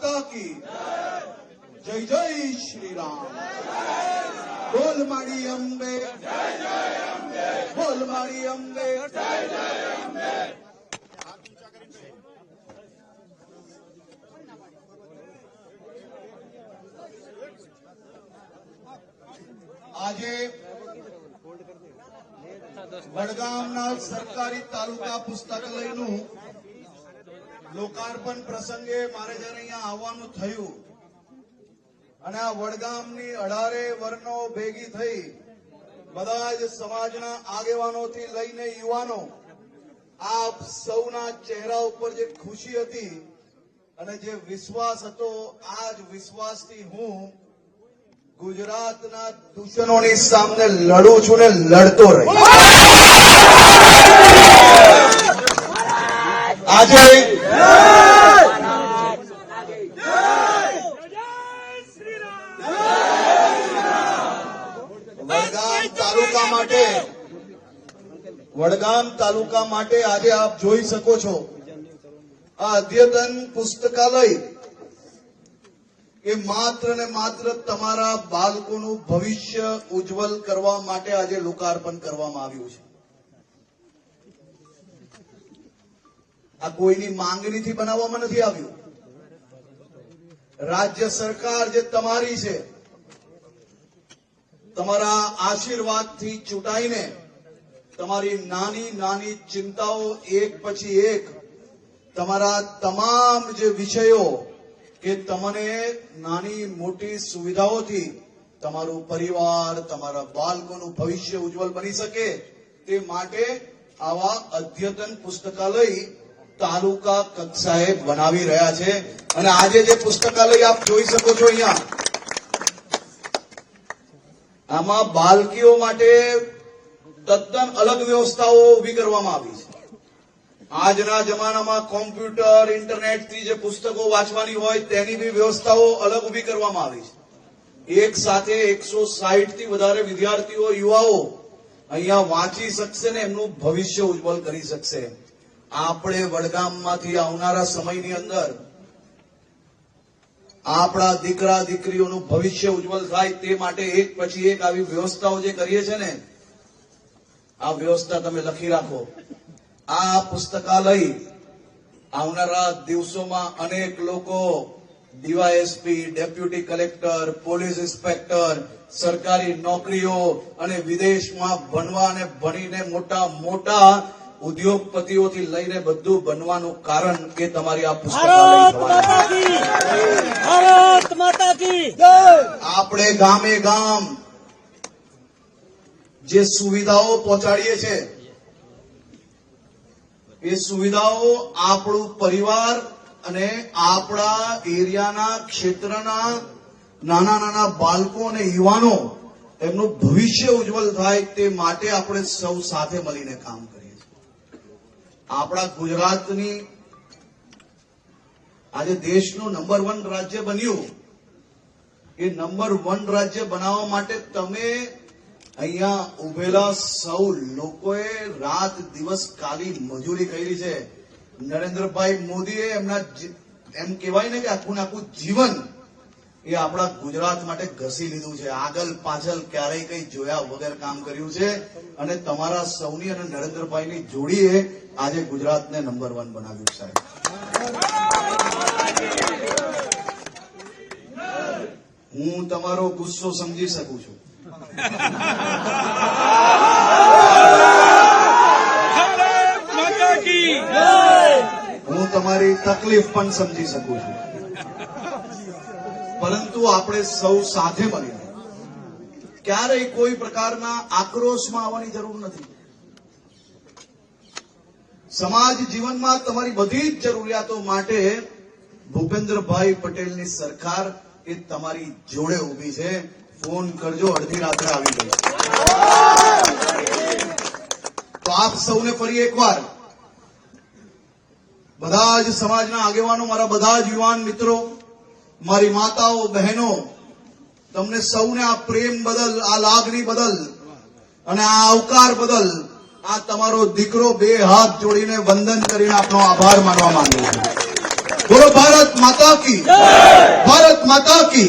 माता की जय जय श्री राम। बोल माड़ी अंबे, बोल माड़ी अंबे। આજે વડગામના સરકારી તાલુકા પુસ્તકાલયનું લોકાર્પણ પ્રસંગે મારે જ્યારે અહીંયા આવવાનું થયું અને આ વડગામની 18 વર્ણો ભેગી થઈ બધા જ સમાજના આગેવાનોથી લઈને યુવાનો આપ સૌના ચહેરા ઉપર જે ખુશી હતી અને જે વિશ્વાસ હતો આ જ વિશ્વાસથી હું ગુજરાતના દૂષણોની સામે લડું છું ને લડતો રહીશ। આજે વડગામ તાલુકા માટે આજે આપ જોઈ શકો છો આ અદ્યતન પુસ્તકાલય એ માત્ર ને માત્ર તમારા બાળકોનું ભવિષ્ય ઉજ્જવલ કરવા માટે આજે લોકાર્પણ કરવામાં આવ્યું છે। આ કોઈની માંગણીથી બનાવવામાં નથી આવ્યું। રાજ્ય સરકાર જે તમારી છે તમારા આશીર્વાદથી ચૂંટાઈને તમારી નાની નાની ચિંતાઓ એક પછી એક તમારા તમામ જે વિષયો કે તમને નાની મોટી સુવિધાઓથી તમારું પરિવાર તમારા બાળકોનું ભવિષ્ય ઉજ્જવલ બની શકે તે માટે આવા અદ્યતન પુસ્તકાલય તાલુકા કક્ષાએ બનાવી રહ્યા છે। અને આજે જે પુસ્તકાલય આપ જોઈ શકો છો અહીંયા આમાં બાળકીઓ માટે તદ્દન અલગ વ્યવસ્થાઓ ઉભી કરવામાં આવી છે। આજના જમાનામાં કોમ્પ્યુટર ઇન્ટરનેટથી જે પુસ્તકો વાંચવાની હોય તેની બી વ્યવસ્થાઓ અલગ ઉભી કરવામાં આવી છે। એક સાથે 160 થી વધારે વિદ્યાર્થીઓ યુવાઓ અહીંયા વાંચી શકશે ને એમનું ભવિષ્ય ઉજ્જવલ કરી શકશે। આપણે વડગામમાંથી આવનારા સમયની અંદર આપણા દીકરા દીકરીઓનું ભવિષ્ય ઉજ્જવલ થાય તે માટે એક પછી એક આવી વ્યવસ્થાઓ જે કરીએ છે ને આ વ્યવસ્થા તમે લખી રાખો। આ પુસ્તકાલય આવનારા દિવસોમાં અનેક લોકો DYSP deputy collector police inspector સરકારી નોકરીઓ અને વિદેશમાં ભણવા અને ભણીને મોટા મોટા ઉદ્યોગપતિઓથી લઈને બધું બનવાનું કારણ કે તમારી આ પુસ્તકાલય। આપણે ગામે ગામ જે સુવિધાઓ પહોંચાડીએ છીએ એ સુવિધાઓ આપણું પરિવાર અને આપણા એરિયાના ક્ષેત્રના નાના નાના બાળકો અને યુવાનો એમનું ભવિષ્ય ઉજ્જવલ થાય તે માટે આપણે સૌ સાથે મળીને કામ કરીએ છીએ। આપણા ગુજરાતની આજે દેશનું નંબર 1 રાજ્ય બન્યું એ નંબર 1 રાજ્ય બનાવવા માટે તમે અહીંયા ઉભેલા સૌ લોકોએ રાત દિવસ કાલી મજૂરી કરી છે। નરેન્દ્રભાઈ મોદીએ એમના એમ કહેવાય ને કે આખું આખું જીવન એ આપણા ગુજરાત માટે ઘસી લીધું છે। આગળ પાછળ ક્યારેય કઈ જોયા વગર કામ કર્યું છે અને તમારા સૌની અને નરેન્દ્રભાઈની જોડીએ આજે ગુજરાતને નંબર 1 બનાવ્યું સાહેબ। હું તમારો ગુસ્સો સમજી શકું છું હું તમારી તકલીફ પણ સમજી શકું છું પરંતુ આપણે સૌ સાથે મળીને ક્યારેય કોઈ પ્રકારના આક્રોશમાં આવવાની જરૂર નથી। સમાજ જીવનમાં તમારી બધી જ જરૂરિયાતો માટે ભૂપેન્દ્રભાઈ પટેલની સરકાર એ તમારી જોડે ઉભી છે। ફોન કરજો અડધી રાત્રે આવી જશે। તો આપ સૌને ફરી એકવાર બધા જ સમાજના આગેવાનો મારા બધા જ યુવાન મિત્રો મારી માતાઓ બહેનો તમને સૌને આ પ્રેમ બદલ આ લાગણી બદલ અને આ આવકાર બદલ આ તમારો દીકરો બે હાથ જોડીને વંદન કરીને આપનો આભાર માનવા માંગુ છું। બોલો ભારત માતા કી, ભારત માતા કી.